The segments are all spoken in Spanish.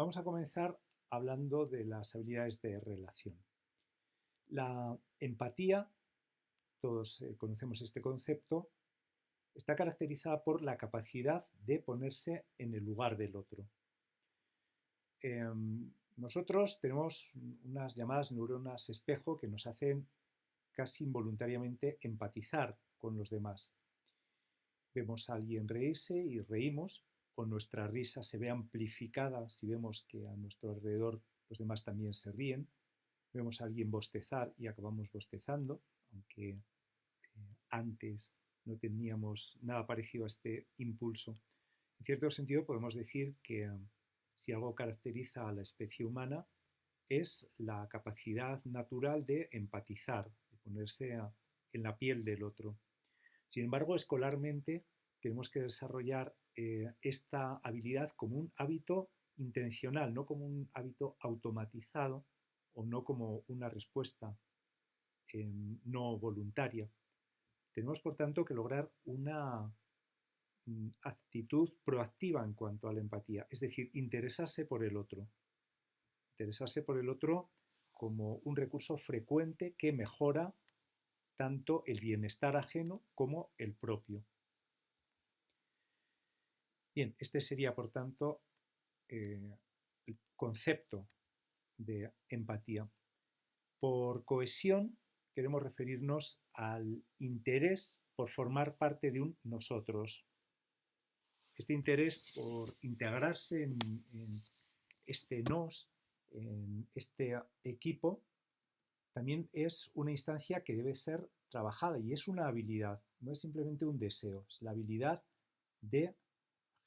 Vamos a comenzar hablando de las habilidades de relación. La empatía, todos conocemos este concepto, está caracterizada por la capacidad de ponerse en el lugar del otro. Nosotros tenemos unas llamadas neuronas espejo que nos hacen casi involuntariamente empatizar con los demás. Vemos a alguien reírse y reímos, o nuestra risa se ve amplificada si vemos que a nuestro alrededor los demás también se ríen. Vemos a alguien bostezar y acabamos bostezando, aunque antes no teníamos nada parecido a este impulso. En cierto sentido podemos decir que si algo caracteriza a la especie humana es la capacidad natural de empatizar, de ponerse en la piel del otro. Sin embargo, escolarmente tenemos que desarrollar esta habilidad como un hábito intencional, no como un hábito automatizado o no como una respuesta no voluntaria. Tenemos, por tanto, que lograr una actitud proactiva en cuanto a la empatía, es decir, interesarse por el otro. Interesarse por el otro como un recurso frecuente que mejora tanto el bienestar ajeno como el propio. Bien, este sería, por tanto, el concepto de empatía. Por cohesión queremos referirnos al interés por formar parte de un nosotros. Este interés por integrarse en este nos, en este equipo, también es una instancia que debe ser trabajada y es una habilidad, no es simplemente un deseo, es la habilidad de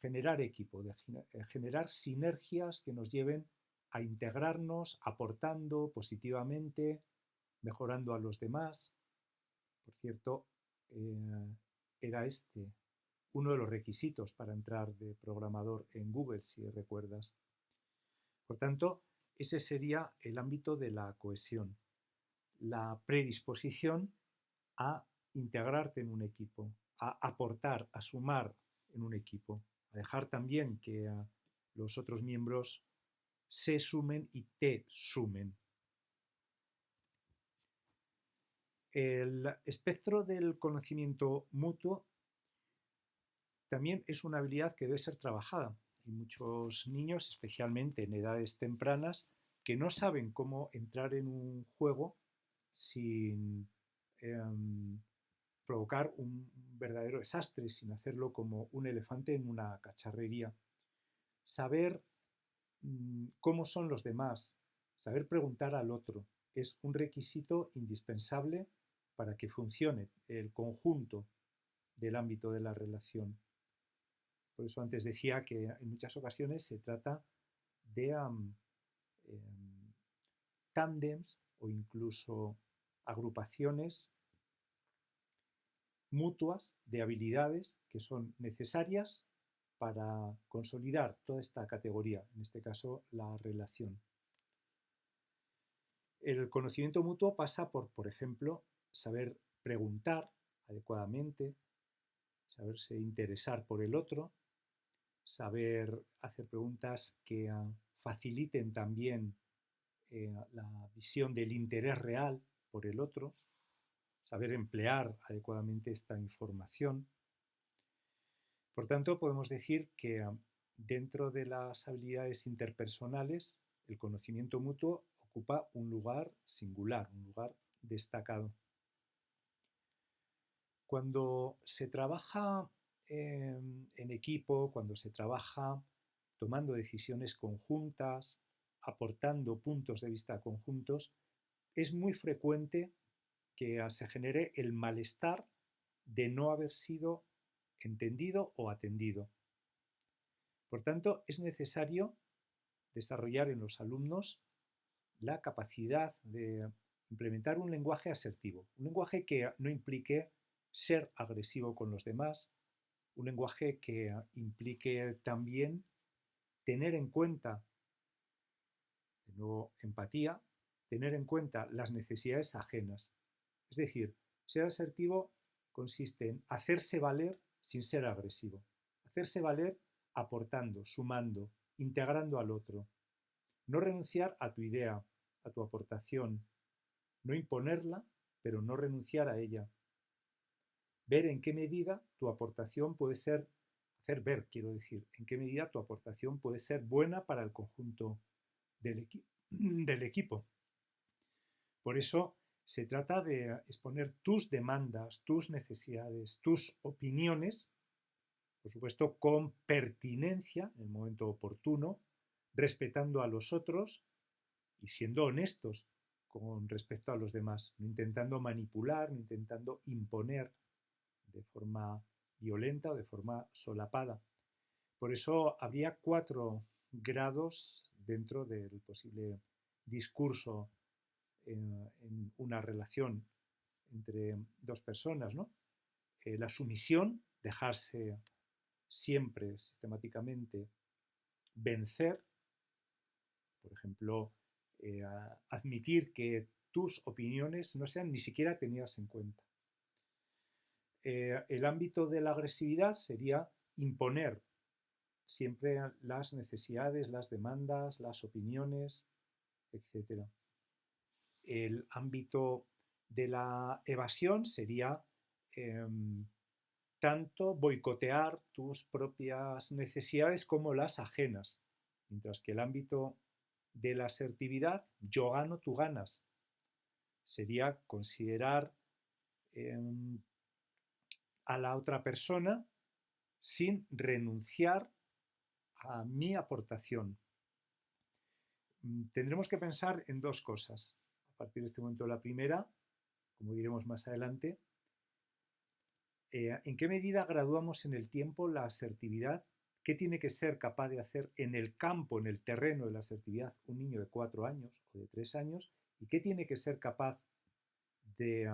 generar equipo, de generar sinergias que nos lleven a integrarnos, aportando positivamente, mejorando a los demás. Por cierto, era este uno de los requisitos para entrar de programador en Google, si recuerdas. Por tanto, ese sería el ámbito de la cohesión, la predisposición a integrarte en un equipo, a aportar, a sumar en un equipo, a dejar también que los otros miembros se sumen y te sumen. El espectro del conocimiento mutuo también es una habilidad que debe ser trabajada. Hay muchos niños, especialmente en edades tempranas, que no saben cómo entrar en un juego sin provocar un verdadero desastre, sin hacerlo como un elefante en una cacharrería. Saber cómo son los demás, saber preguntar al otro, es un requisito indispensable para que funcione el conjunto del ámbito de la relación. Por eso antes decía que en muchas ocasiones se trata de tándems o incluso agrupaciones mutuas de habilidades que son necesarias para consolidar toda esta categoría, en este caso la relación. El conocimiento mutuo pasa por ejemplo, saber preguntar adecuadamente, saberse interesar por el otro, saber hacer preguntas que faciliten también la visión del interés real por el otro, saber emplear adecuadamente esta información. Por tanto, podemos decir que dentro de las habilidades interpersonales, el conocimiento mutuo ocupa un lugar singular, un lugar destacado. Cuando se trabaja en equipo, cuando se trabaja tomando decisiones conjuntas, aportando puntos de vista conjuntos, es muy frecuente que se genere el malestar de no haber sido entendido o atendido. Por tanto, es necesario desarrollar en los alumnos la capacidad de implementar un lenguaje asertivo, un lenguaje que no implique ser agresivo con los demás, un lenguaje que implique también tener en cuenta, de nuevo, empatía, tener en cuenta las necesidades ajenas. Es decir, ser asertivo consiste en hacerse valer sin ser agresivo, hacerse valer aportando, sumando, integrando al otro. No renunciar a tu idea, a tu aportación, no imponerla, pero no renunciar a ella. Ver en qué medida tu aportación puede ser, hacer ver, quiero decir, en qué medida tu aportación puede ser buena para el conjunto del equipo. Por eso se trata de exponer tus demandas, tus necesidades, tus opiniones, por supuesto con pertinencia en el momento oportuno, respetando a los otros y siendo honestos con respecto a los demás, no intentando manipular, no intentando imponer de forma violenta o de forma solapada. Por eso habría 4 grados dentro del posible discurso en una relación entre dos personas, ¿no? La sumisión, dejarse siempre, sistemáticamente, vencer, por ejemplo, admitir que tus opiniones no sean ni siquiera tenidas en cuenta. El ámbito de la agresividad sería imponer siempre las necesidades, las demandas, las opiniones, etc. El ámbito de la evasión sería tanto boicotear tus propias necesidades como las ajenas, mientras que el ámbito de la asertividad, yo gano, tú ganas, sería considerar a la otra persona sin renunciar a mi aportación. Tendremos que pensar en 2 cosas. A partir de este momento, la primera, como diremos más adelante, ¿en qué medida graduamos en el tiempo la asertividad? ¿Qué tiene que ser capaz de hacer en el campo, en el terreno de la asertividad, un niño de 4 años o de 3 años? ¿Y qué tiene que ser capaz de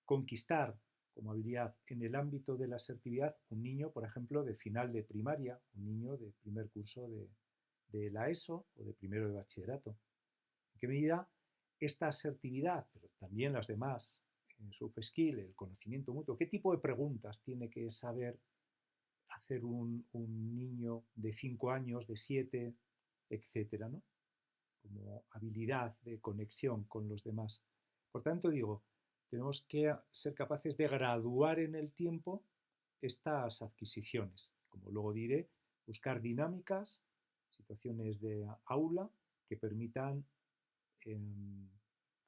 conquistar como habilidad en el ámbito de la asertividad un niño, por ejemplo, de final de primaria, un niño de primer curso de la ESO o de primero de bachillerato? ¿En qué medida esta asertividad, pero también las demás, en soft skill, el conocimiento mutuo, qué tipo de preguntas tiene que saber hacer un niño de 5 años, de 7, etcétera, ¿no? Como habilidad de conexión con los demás? Por tanto, digo, tenemos que ser capaces de graduar en el tiempo estas adquisiciones. Como luego diré, buscar dinámicas, situaciones de aula que permitan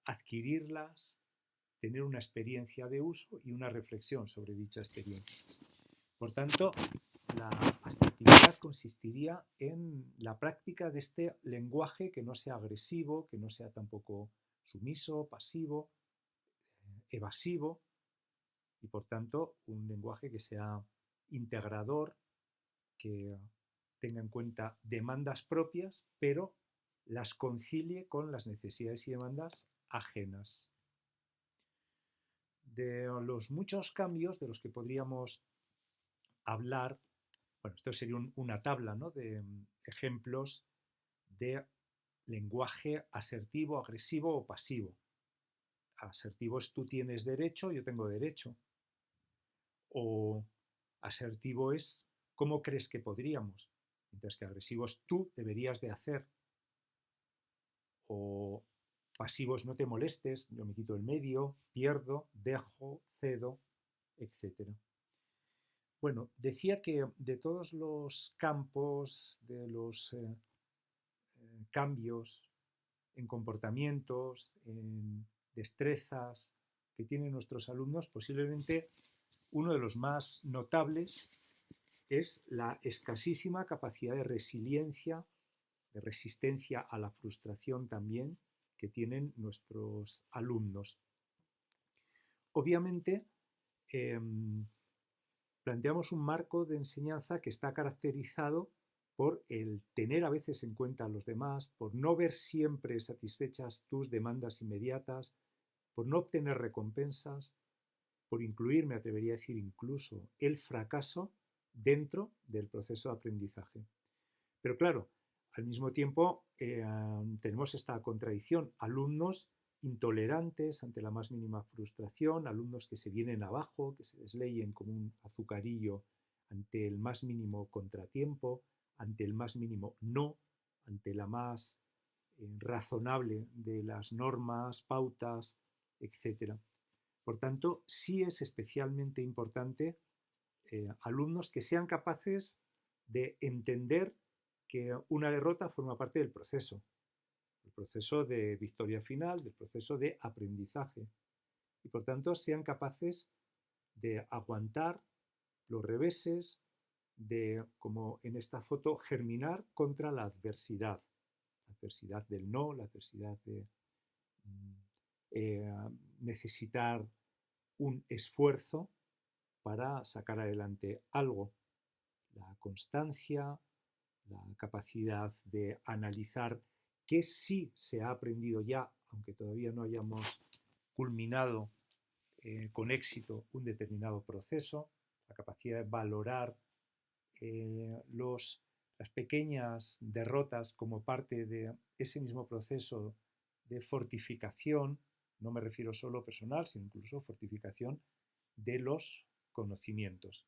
adquirirlas, tener una experiencia de uso y una reflexión sobre dicha experiencia. Por tanto, la asertividad consistiría en la práctica de este lenguaje que no sea agresivo, que no sea tampoco sumiso, pasivo, evasivo, y por tanto un lenguaje que sea integrador, que tenga en cuenta demandas propias, pero las concilie con las necesidades y demandas ajenas. De los muchos cambios de los que podríamos hablar, bueno, esto sería una tabla, ¿no?, de ejemplos de lenguaje asertivo, agresivo o pasivo. Asertivo es tú tienes derecho, yo tengo derecho. O asertivo es cómo crees que podríamos. Mientras que agresivo es tú deberías de hacer. O pasivo es no te molestes, yo me quito el medio, pierdo, dejo, cedo, etc. Bueno, decía que de todos los campos, de los cambios en comportamientos, en destrezas que tienen nuestros alumnos, posiblemente uno de los más notables es la escasísima capacidad de resiliencia, de resistencia a la frustración también que tienen nuestros alumnos. Obviamente, planteamos un marco de enseñanza que está caracterizado por el tener a veces en cuenta a los demás, por no ver siempre satisfechas tus demandas inmediatas, por no obtener recompensas, por incluir, me atrevería a decir, incluso el fracaso dentro del proceso de aprendizaje. Pero claro, al mismo tiempo tenemos esta contradicción: alumnos intolerantes ante la más mínima frustración, alumnos que se vienen abajo, que se desleyen como un azucarillo ante el más mínimo contratiempo, ante el más mínimo no, ante la más razonable de las normas, pautas, etc. Por tanto, sí es especialmente importante alumnos que sean capaces de entender que una derrota forma parte del proceso de victoria final, del proceso de aprendizaje, y por tanto sean capaces de aguantar los reveses, de, como en esta foto, germinar contra la adversidad del no, la adversidad de eh, necesitar un esfuerzo para sacar adelante algo. La constancia, la capacidad de analizar qué sí se ha aprendido ya, aunque todavía no hayamos culminado con éxito un determinado proceso, la capacidad de valorar las pequeñas derrotas como parte de ese mismo proceso de fortificación, no me refiero solo personal, sino incluso fortificación de los conocimientos.